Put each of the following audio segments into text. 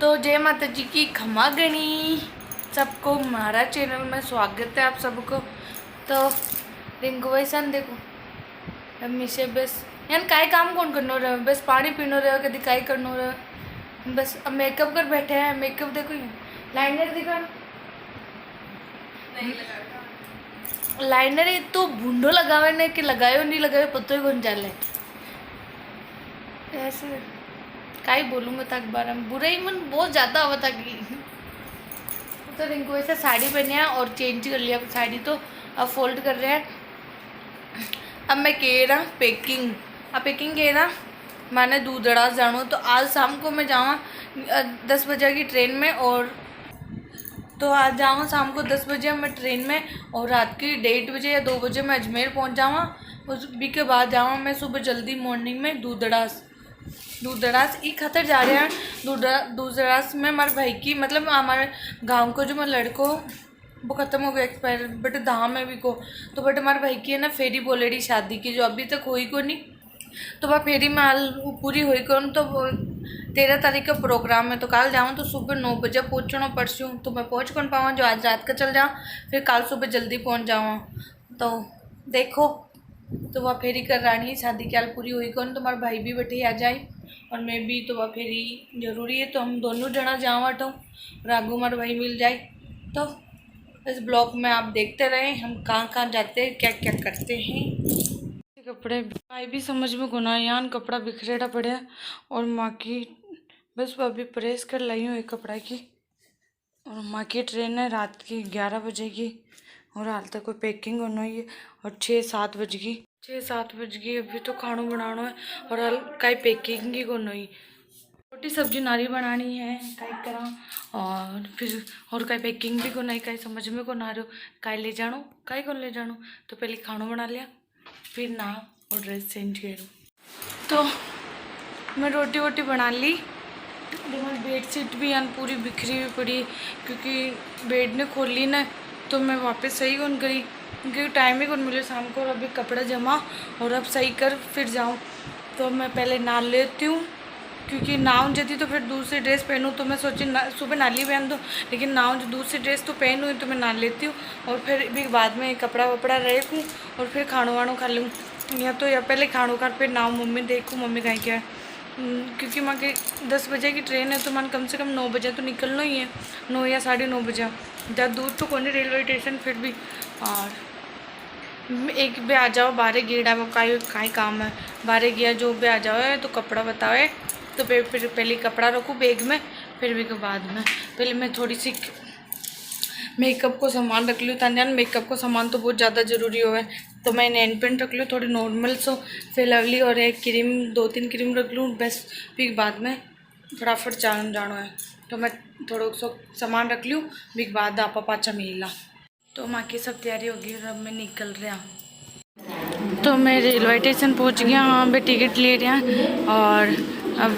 तो जय माता जी की खमा गणी सबको हमारा चैनल में स्वागत है आप सबको। तो रिंकू भाई सन देखो मम्मी से बस यान काय काम कौन करनो रहे बस पानी पीनो रहे कभी काय करनो रहे बस अब मेकअप कर बैठे हैं। मेकअप देखो लाइनर दिखा लाइनर तो भूंडो लगावे ने कि लगायो नहीं लगायो पतो ही कौन चले ऐसे काय बोलूँगा तक बार बुरा ही मन बहुत ज़्यादा हुआ था कि तो रिंकू ऐसे साड़ी पहनी है और चेंज कर लिया साड़ी तो अब फोल्ड कर रहे हैं। अब मैं कह रहा पैकिंग अब पैकिंग कह रहा मैंने दूधड़ा जानो तो आज शाम को मैं जाऊँ 10 बजे की ट्रेन में और तो आज जाऊँ शाम को 10 बजे मैं ट्रेन में और रात की 1:30 बजे या 2 बजे मैं अजमेर पहुँच जाऊँ। उस भी के बाद जाऊँ मैं सुबह जल्दी मॉर्निंग में दूधड़ास ई खतर जा रहे हैं। दूधड़ास में हमारे भाई की मतलब हमारे गांव को जो मैं लड़को वो ख़त्म हो गया एक्सपायर बट धाम है भी को तो बट हमारे भाई की है ना फेरी बोलेडी शादी की जो अभी तक हुई को नहीं तो वह फेरी में हाल पूरी हुई कौन तो 13 तारीख का प्रोग्राम है तो कल जाऊँ तो सुबह 9 बजे पहुँचना परसों तो मैं पहुँच कौन पाऊँ जो आज रात का चल जाऊँ फिर कल सुबह जल्दी पहुँच जाऊँ। तो देखो तो वह फेरी कर रानी शादी की हाल पूरी हुई कौन तो हमारे भाई भी बैठे आ जाए और मैं भी तो वह फेरी जरूरी है तो हम दोनों जना जाओ हटो और आगू हमारे भाई मिल जाए। तो इस ब्लॉग में आप देखते रहें हम कहाँ कहाँ जाते हैं क्या क्या करते हैं। कपड़े भाई भी समझ में गुना यान कपड़ा बिखरेड़ा पड़ा और माँ की बस अभी प्रेस कर लाई हूँ एक कपड़ा की और माँ की ट्रेन है रात की 11 बजे की और हाल तक कोई पैकिंग होना ही है और 6-7 बज गई अभी तो खाना बनाना है और हाल कई पैकिंग की को नहीं रोटी सब्जी नारी बनानी है कई करा और फिर और कई पैकिंग भी को नहीं कई समझ में को ना रहो कई ले जानो कई को ले जानो तो पहले खाना बना लिया फिर ना और ड्रेस चेंज करूँ। तो मैं रोटी वोटी बना ली हमारी बेडशीट भी यान पूरी बिखरी हुई पड़ी क्योंकि बेड ने खोली ना तो मैं वापस सही कौन करी क्योंकि टाइम ही कौन मिले शाम को और अभी कपड़ा जमा और अब सही कर फिर जाऊँ। तो मैं पहले नहा लेती हूँ क्योंकि नाव जाती तो फिर दूसरी ड्रेस पहनूँ तो मैं सोची सुबह नाली पहन दूँ लेकिन नाव जो दूसरी ड्रेस तो पहन हुई तो मैं नहा लेती हूँ और फिर भी बाद में कपड़ा वपड़ा रखूँ और फिर खानो वानो खा लूँ या तो या पहले खानो खा फिर नाव मम्मी देखूँ मम्मी कहीं क्या है क्योंकि माँ के 10 बजे की ट्रेन है तो मन कम से कम 9 बजे तो निकलना ही है 9 या 9:30 बजे ज़्यादा दूर तो कौन रेलवे स्टेशन फिर भी और एक भी आ जाओ 12 गेड़ा वो काई काम है 12 गया जो भी आ जाओ तो कपड़ा बताओ तो फिर पहले कपड़ा रखूँ बैग में फिर भी के बाद में पहले मैं थोड़ी सी मेकअप को सामान रख लूँ तान्यान मेकअप को सामान तो बहुत ज़्यादा ज़रूरी हो है तो मैं नेल पेंट रख लूँ थोड़ी नॉर्मल सो फिर लवली और एक क्रीम 2-3 क्रीम रख लूँ बस फिर बाद में फटाफट जाना है तो मैं थोड़ा सो सामान रख लूँ फिर बाद आपा पाचा मिला। तो माँ की सब तैयारी होगी और अब मैं निकल रहा तो मैं रेलवे स्टेशन पहुँच गया वहाँ पे टिकट ले रहा और अब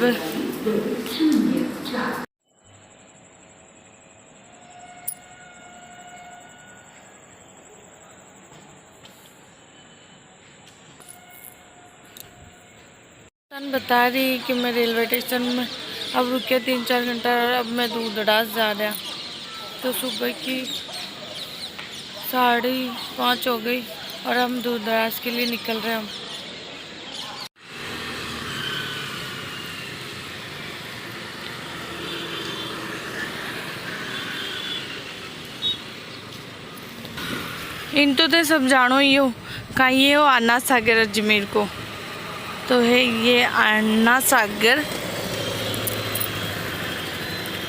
बता रही कि मैं रेलवे स्टेशन में अब रुके 3-4 घंटा अब मैं दूधड़ास जा रहा तो सुबह की 5:30 हो गई और हम दूधड़ास के लिए निकल रहे हैं। इन तो सब जानो ही हो कहीं ये हो अन्ना सागर अजमेर को तो है ये अन्ना सागर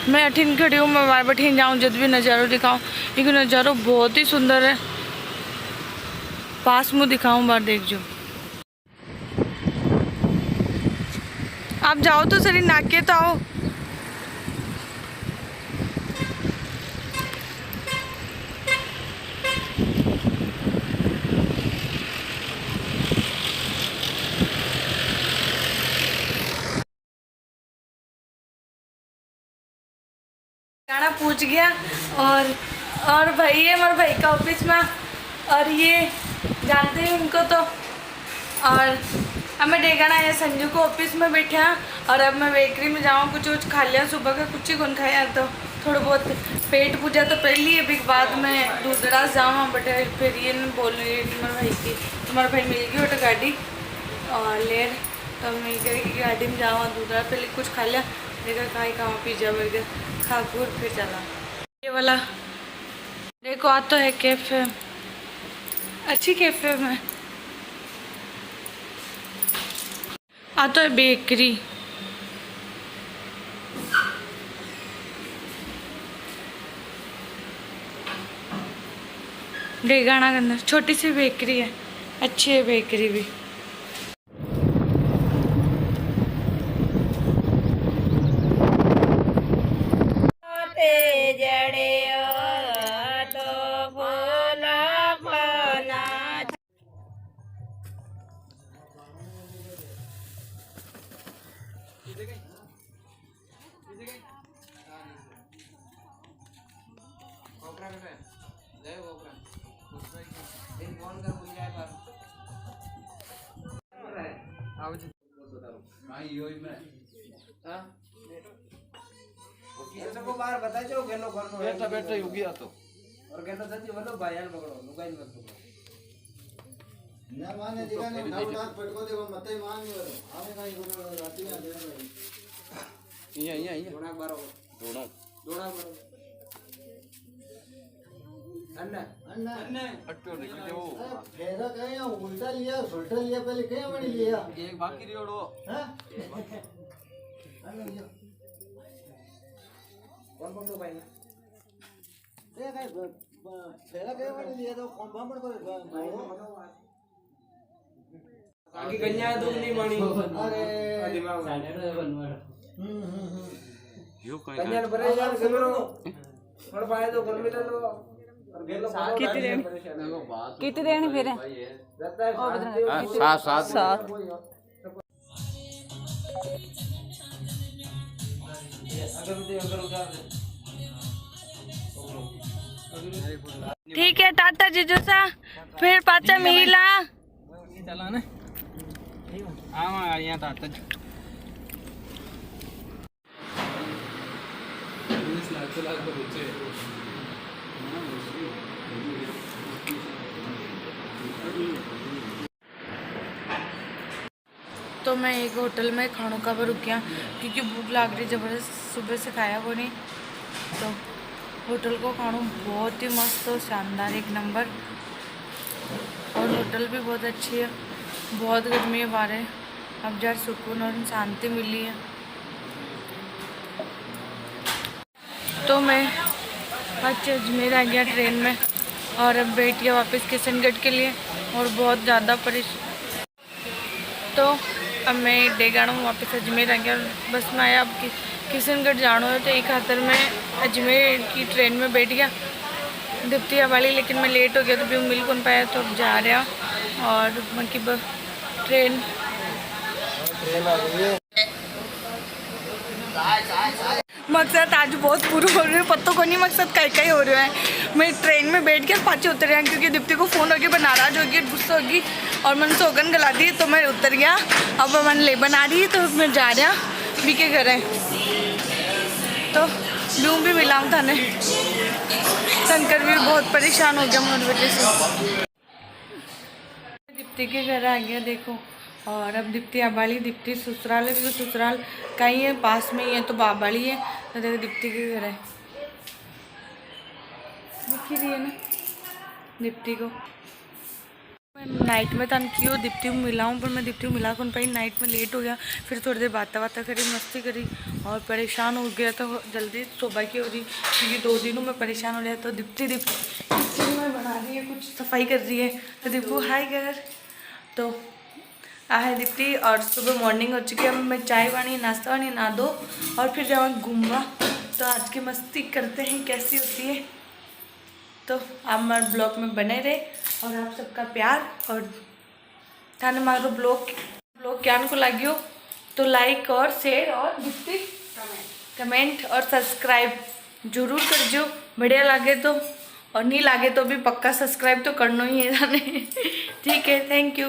मैं अठीन खड़ी हूँ मैं बार बैठी जाऊँ जब भी नज़ारो दिखाऊँ क्योंकि नज़ारो बहुत ही सुंदर है पास में दिखाऊँ बार देख जो आप जाओ तो सरी नाके तो आओ गाना पूछ गया और भाई है हमारे भाई का ऑफिस में और ये जानते हैं उनको तो और अब मैं डेगाना आया संजू को ऑफिस में बैठा और अब मैं बेकरी में जाऊँ, कुछ खा लिया सुबह का, कुछ ही कौन खाया तो थोड़ा बहुत पेट पूजा तो पहली है, फिर बाद में दूसरा जाऊँ बट फिर ये बोल रही है तुम्हारे भाई की, तुम्हारा भाई मिल गई बेटा गाड़ी और ले तो मिल गई गाड़ी में जाऊँ दूसरा, पहले कुछ खा लिया, देखा खाई खाओ पिज्जा बर्गर खा पूर फिर चला। ये वाला देखो आ तो है कैफे, अच्छी कैफे में आ तो है बेकरी। डेगाना के अंदर छोटी सी बेकरी है, अच्छी है बेकरी भी। बार बता जो गेलो करनो बेटा बेटा योगी आ तो और गेलो जति बोलो भाईयान पकड़ो लुगाई मत पकड़ो ना माने दिखा ने नाउटाक पटको देखो मते मान नहीं वरो आवे काई बोलो राती में दे भाई इया दोना बारो दोना बारो अन्ना अट्टो निकल जाओ फेरा कहे उल्टा लिया सुल्टा लिया पहले कहे बड़ी लिया एक बाकी रियोड़ो हां अन्ना कौन पकड़ो भाई ये काय फेरा कहे बड़ी लिया तो कौन बामण को आगे कन्या दुख नहीं मानी अरे दिमाग साइड बनवा यो काय कन्या बरे यार करो और पाए तो घर में लो और गेलो कितने देन कितने देन फिर रहता है सात ठीक है टाटा जीजू सा फिर पाचा मिला चला ना आवा यहाँ था तज तो मैं एक होटल में खानों का भी रुक गया क्योंकि भूख लग रही ज़बरदस्त, सुबह से खाया वो नहीं। तो होटल को खाना बहुत ही मस्त और शानदार, एक नंबर। और होटल भी बहुत अच्छी है, बहुत गर्मी है बाहर, अब जरा सुकून और शांति मिली है। तो मैं आज अजमेर आ गया ट्रेन में और अब बैठ गया वापस किशनगढ़ के लिए और बहुत ज़्यादा परेशान। तो अब मैं डेगाना में वापस अजमेर आ गया, बस में आया। अब किशनगढ़ जाना है तो एक खातर मैं अजमेर की ट्रेन में बैठ गया दीप्तिया वाली, लेकिन मैं लेट हो गया तो भी मिल कौन पाया, तो अब जा रहा और बाकी ट्रेन मकसद आज बहुत पूरा हो रहा है, पत्तों को नहीं मकसद कई हो रहा है। मैं ट्रेन में बैठ के पाँचे उतर गया क्योंकि दीप्ति को फ़ोन होगी, मैं नाराज़ होगी, गुस्सा होगी और मैंने सोगन गला दी, तो मैं उतर गया। अब मैंने ले बना रही तो मैं जा रहा भी के घर है, तो लूँ भी मिला हूँ थाने। शंकर भी बहुत परेशान हो गया मेरी वजह से। दीप्ति के घर आ गया देखो, और अब दीप्ति आबाली, दीप्ति ससुराल है क्योंकि ससुराल कहीं है पास में ही है, तो बाबाली है, तो देखो दीप्ति के घर है, दिख ही रही है ना दीप्ति को। मैं नाइट में तन की दीप्ति को मिला हूँ, पर मैं दीप्ति को मिला कौन पाई, नाइट में लेट हो गया। फिर थोड़ी देर बातें करी, मस्ती करी और परेशान हो गया, तो जल्दी सुबह की हो रही क्योंकि 2 दिनों में परेशान हो रहा है। तो दीप्ति किचन में बना रही है, कुछ सफाई कर रही है, तो दीपू हाय घर तो है दीप्ति। और सुबह मॉर्निंग हो चुकी है, अब मैं चाय वानी नाश्ता वानी ना दो और फिर जाऊँ घूमवा। तो आज की मस्ती करते हैं कैसी होती है, तो आप हमारे ब्लॉग में बने रहे और आप सबका प्यार और थाने मारो ब्लॉग क्या को लगी हो तो लाइक और शेयर और दीप्ति कमेंट और सब्सक्राइब जरूर कर जो, बढ़िया लगे तो, और नहीं लगे तो भी पक्का सब्सक्राइब तो करना ही है थाने। ठीक है, थैंक यू।